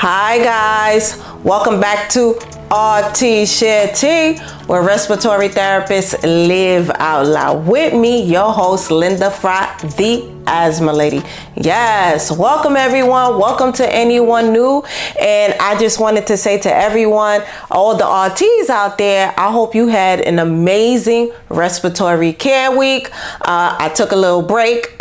Hi guys, welcome back to RTs Share Tea, where respiratory therapists live out loud. With me, your host, Linda Fry, the Asthma Lady. Yes, welcome everyone. Welcome to anyone new. And I just wanted to say to everyone, all the RTs out there, I hope you had an amazing respiratory care week. I took a little break.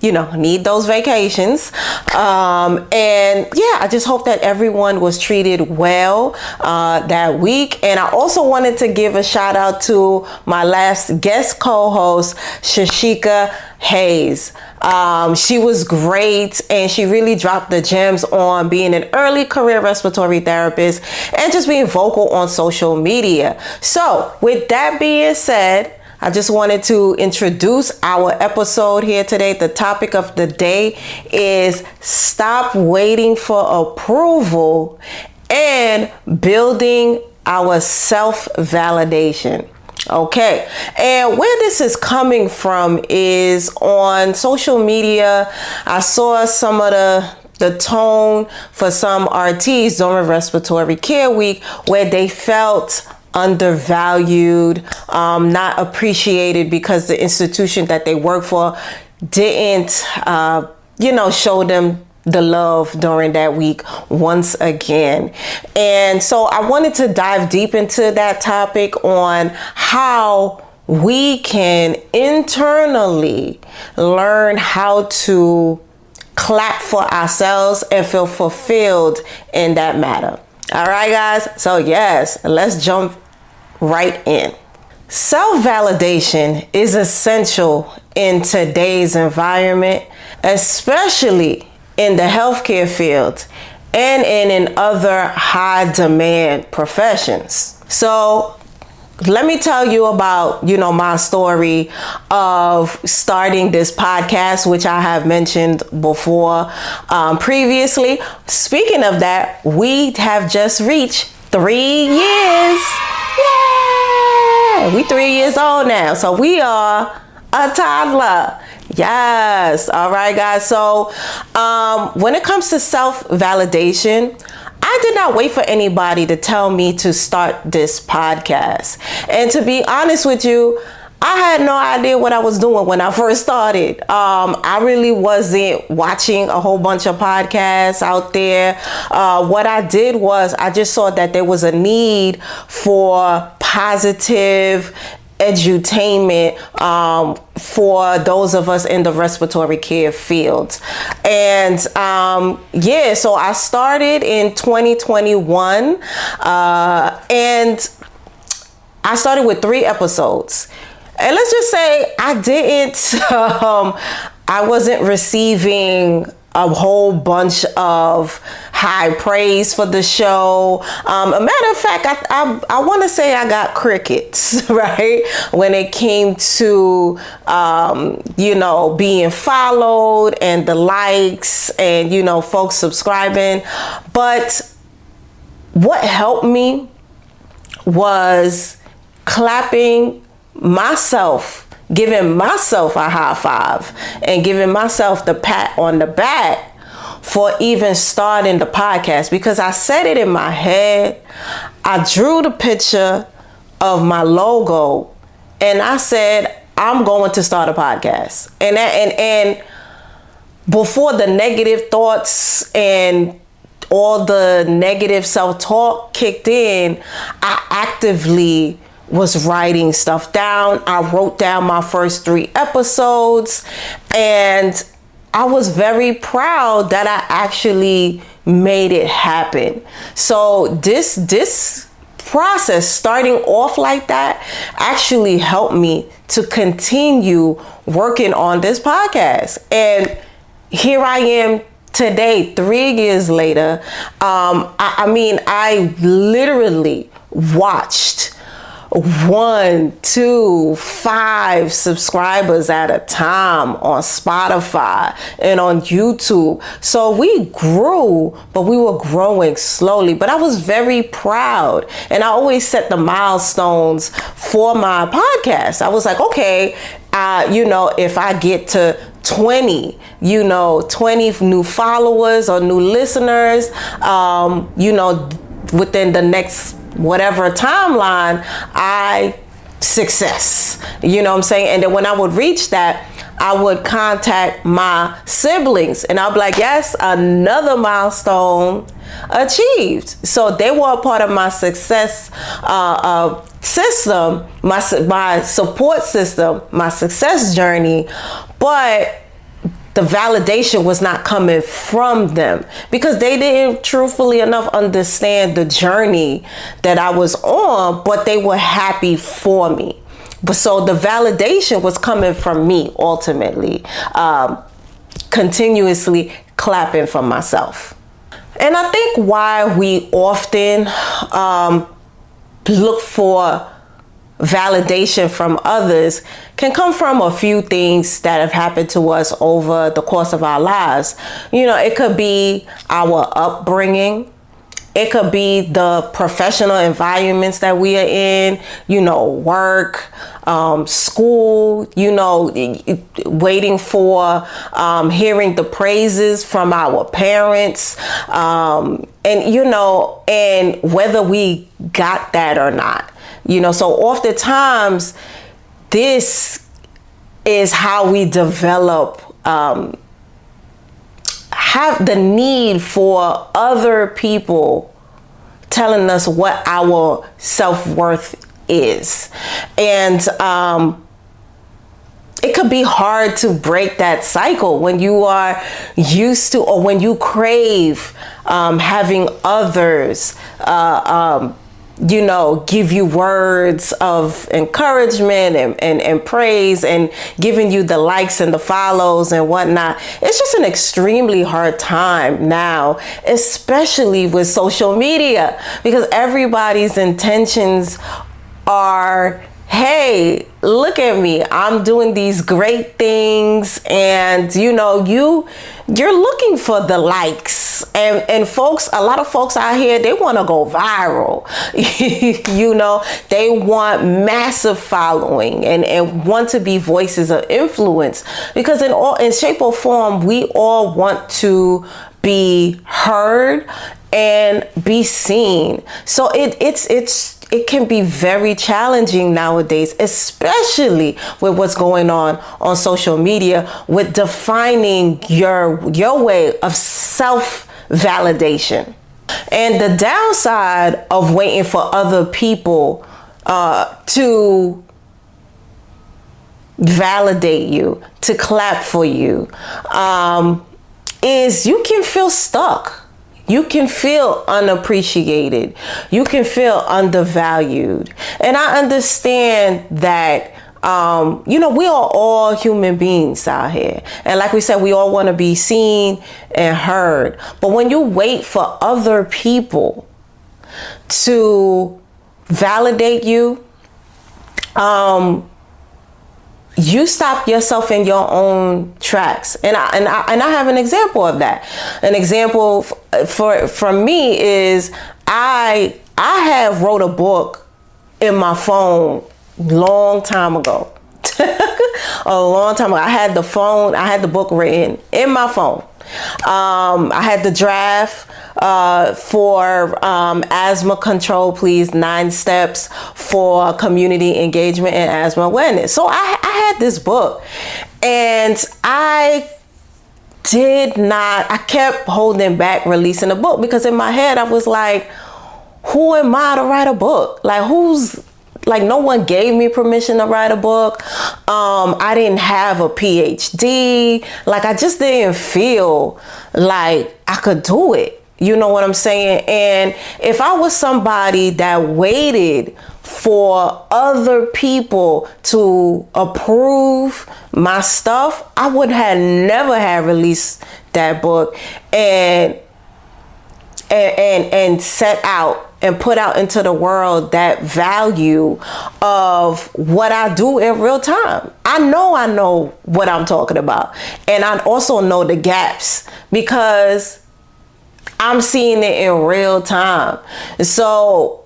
Need those vacations. And yeah, I just hope that everyone was treated well that week. And I also wanted to give a shout out to my last guest co-host, Shashika Hayes. She was great and she really dropped the gems on being an early career respiratory therapist and just being vocal on social media. So with that being said, I just wanted to introduce our episode here today. The topic of the day is stop waiting for approval and building our self-validation. Okay, and where this is coming from is on social media. I saw some of the tone for some RTs during respiratory care week where they felt undervalued, not appreciated because the institution that they work for didn't, show them the love during that week once again. And so I wanted to dive deep into that topic on how we can internally learn how to clap for ourselves and feel fulfilled in that matter. All right, guys. So yes, let's jump right in. Self-validation is essential in today's environment, especially in the healthcare field and in other high demand professions. So let me tell you about, my story of starting this podcast, which I have mentioned before previously. Speaking of that, we have just reached 3 years. Yay! We 3 years old now. So we are a toddler. Yes. All right, guys. So when it comes to self-validation, I did not wait for anybody to tell me to start this podcast. And to be honest with you, I had no idea what I was doing when I first started. I really wasn't watching a whole bunch of podcasts out there. What I did was I just saw that there was a need for positive edutainment for those of us in the respiratory care field. And so I started in 2021 and I started with 3 episodes. And let's just say I wasn't receiving a whole bunch of high praise for the show. A matter of fact, I want to say I got crickets, right? When it came to, being followed and the likes and, folks subscribing. But what helped me was clapping myself, giving myself a high five and giving myself the pat on the back for even starting the podcast, because I said it in my head. I drew the picture of my logo and I said, I'm going to start a podcast. And before the negative thoughts and all the negative self-talk kicked in, I actively was writing stuff down. I wrote down my first 3 episodes and I was very proud that I actually made it happen. So this process, starting off like that, actually helped me to continue working on this podcast. And here I am today, 3 years later. I literally watched 1, 2, 5 subscribers at a time on Spotify and on YouTube. So we grew, but we were growing slowly. But I was very proud. And I always set the milestones for my podcast. I was like, okay, if I get to 20, 20 new followers or new listeners, within the next whatever timeline, success, you know what I'm saying? And then when I would reach that, I would contact my siblings and I'll be like, yes, another milestone achieved. So they were a part of my success system, my support system, my success journey. But the validation was not coming from them because they didn't truthfully enough understand the journey that I was on, but they were happy for me. But so the validation was coming from me ultimately, continuously clapping for myself. And I think why we often look for validation from others can come from a few things that have happened to us over the course of our lives. It could be our upbringing. It could be the professional environments that we are in, work, school, waiting for hearing the praises from our parents, and whether we got that or not. So oftentimes this is how we develop, have the need for other people telling us what our self-worth is. And it could be hard to break that cycle when you are used to, or when you crave having others give you words of encouragement and praise and giving you the likes and the follows and whatnot. It's just an extremely hard time now, especially with social media, because everybody's intentions are, hey, look at me, I'm doing these great things. And you're looking for the likes, and folks, a lot of folks out here, they want to go viral. They want massive following and want to be voices of influence, because in shape or form, we all want to be heard and be seen. So it can be very challenging nowadays, especially with what's going on social media, with defining your way of self-validation. And the downside of waiting for other people to validate you, to clap for you, is you can feel stuck. You can feel unappreciated. You can feel undervalued. And I understand that, we are all human beings out here. And like we said, we all want to be seen and heard. But when you wait for other people to validate you, you stop yourself in your own tracks. And I have an example of that. An example for me is I have wrote a book in my phone long time ago. A long time ago. I had the book written in my phone. I had the draft for asthma control, please, 9 steps for community engagement and asthma awareness. So I had this book, and I kept holding back releasing the book, because in my head I was like, who am I to write a book? No one gave me permission to write a book. I didn't have a PhD. I just didn't feel like I could do it. You know what I'm saying? And if I was somebody that waited for other people to approve my stuff, I would have never have released that book and set out and put out into the world that value of what I do in real time. I know what I'm talking about. And I also know the gaps, because I'm seeing it in real time. So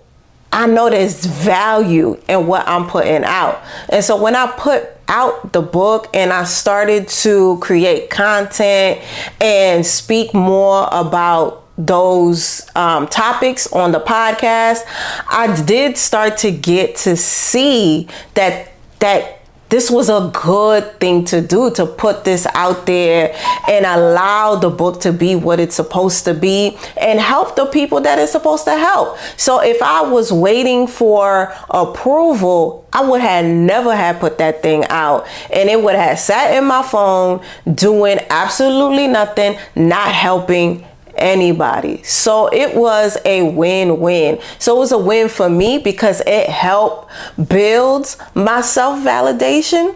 I know there's value in what I'm putting out. And so when I put out the book and I started to create content and speak more about those topics on the podcast, I did start to get to see that this was a good thing to do, to put this out there and allow the book to be what it's supposed to be and help the people that it's supposed to help. So if I was waiting for approval, I would have never have put that thing out, and it would have sat in my phone doing absolutely nothing, not helping anybody. So it was a win-win. So it was a win for me because it helped build my self-validation.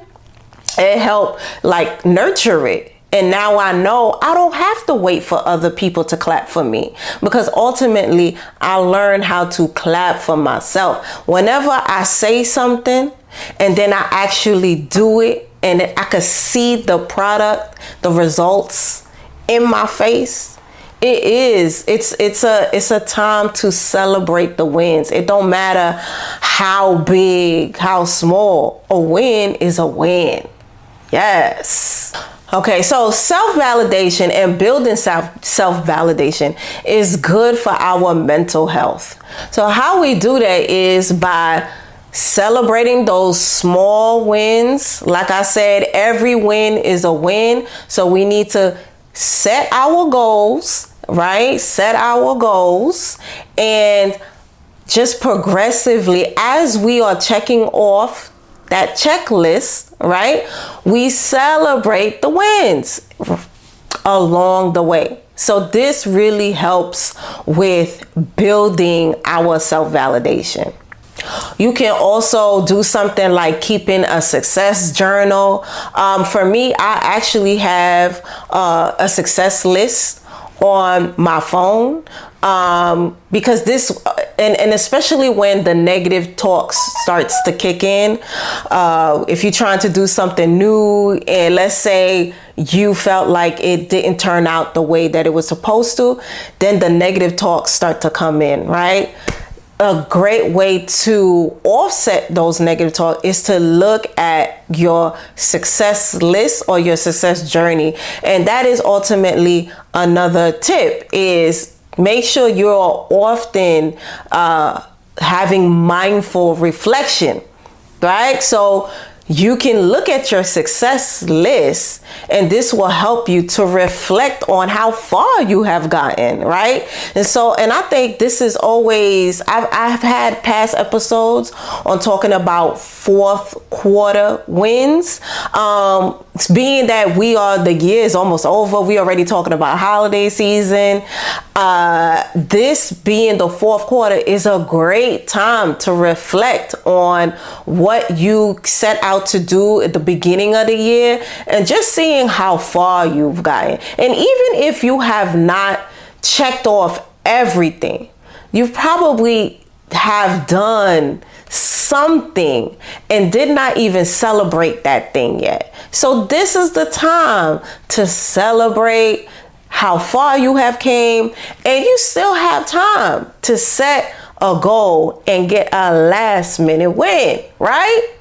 It helped like nurture it. And now I know I don't have to wait for other people to clap for me, because ultimately I learned how to clap for myself. Whenever I say something and then I actually do it and I could see the product, the results in my face, it's a time to celebrate the wins. It don't matter how big, how small, a win is a win. Yes. Okay, so self-validation and building self-validation is good for our mental health. So how we do that is by celebrating those small wins. Like I said, every win is a win. So we need to set our goals, right? Set our goals, and just progressively, as we are checking off that checklist, right? We celebrate the wins along the way. So this really helps with building our self-validation. You can also do something like keeping a success journal. For me, I actually have a success list on my phone, because this, and especially when the negative talk starts to kick in, if you're trying to do something new and let's say you felt like it didn't turn out the way that it was supposed to, then the negative talks start to come in, right? A great way to offset those negative talk is to look at your success list or your success journey. And that is ultimately another tip, is make sure you're often having mindful reflection, right? So you can look at your success list, and this will help you to reflect on how far you have gotten, right? And I think this is always, I've had past episodes on talking about fourth quarter wins. Being that the year is almost over, we already talking about holiday season. This being the fourth quarter is a great time to reflect on what you set out to do at the beginning of the year and just seeing how far you've gotten. And even if you have not checked off everything, you probably have done something and did not even celebrate that thing yet. So this is the time to celebrate how far you have came, and you still have time to set a goal and get a last minute win, right?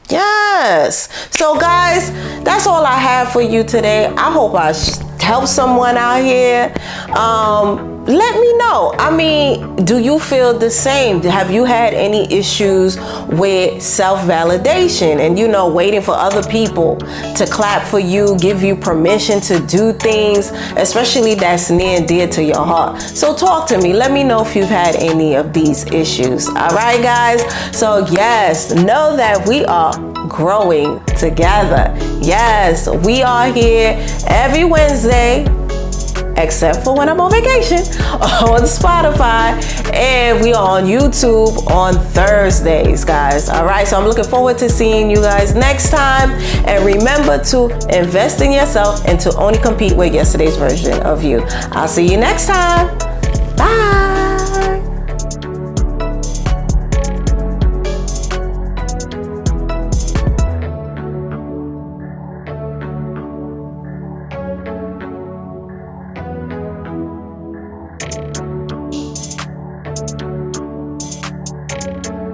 Yes. So guys, that's all I have for you today. I hope I helped someone out here. Let me know. I mean, do you feel the same? Have you had any issues with self-validation and, waiting for other people to clap for you, give you permission to do things, especially that's near and dear to your heart? So talk to me. Let me know if you've had any of these issues. All right, guys. So yes, know that we are growing together. Yes, we are here every Wednesday, except for when I'm on vacation, on Spotify, and we are on YouTube on Thursdays, guys. All right, so I'm looking forward to seeing you guys next time. And remember to invest in yourself and to only compete with yesterday's version of you. I'll see you next time. Bye.